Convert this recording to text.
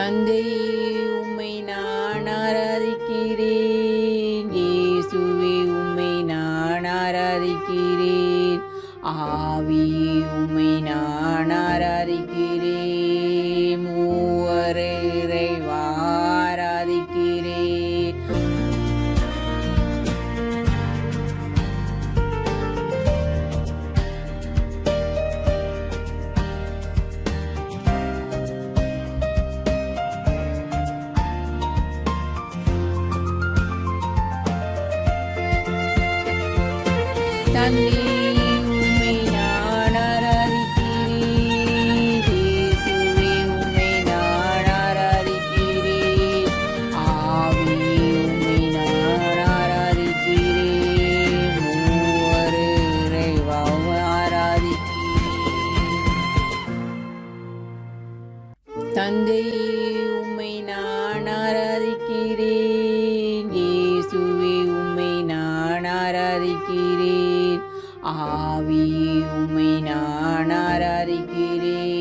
தந்தையே உம்மை நான் ஆராதிக்கிறேன். இயேசுவே உம்மை நான் ஆராதிக்கிறேன். ஆவியே உம்மை நான் ஆராதிக்கிறேன். மூவரே இறைவா ஆராதிக்கிறேன். தந்தையே உம்மை நான் ஆராதிக்கிறேன். இயேசுவே உம்மை நான் ஆராதிக்கிறேன். ஆவியே உம்மை நான் ஆராதிக்கிறேன். மூவரே இறைவா ஆராதிக்கிறேன். தந்தையே உம்மை நான் ஆராதிக்கிறேன். இயேசுவே உம்மை நான் ஆராதிக்கிறேன். ஆவியே உம்மை நான் ஆராதிக்கிறேன். மூவரே இறைவா ஆராதிக்கிறேன். தந்தையே உம்மை நான் ஆராதிக்கிறேன். இயேசுவே உம்மை நான் ஆராதிக்கிறேன். ஆவியே உம்மை நான் ஆராதிக்கிறேன். மூவரே இறைவா ஆராதிக்கிறேன். தந்தையே உம்மை நான் ஆராதிக்கிறேன். இயேசுவே உம்மை நான் ஆராதிக்கிறேன். ஆவியே உம்மை நான் ஆராதிக்கிறேன்.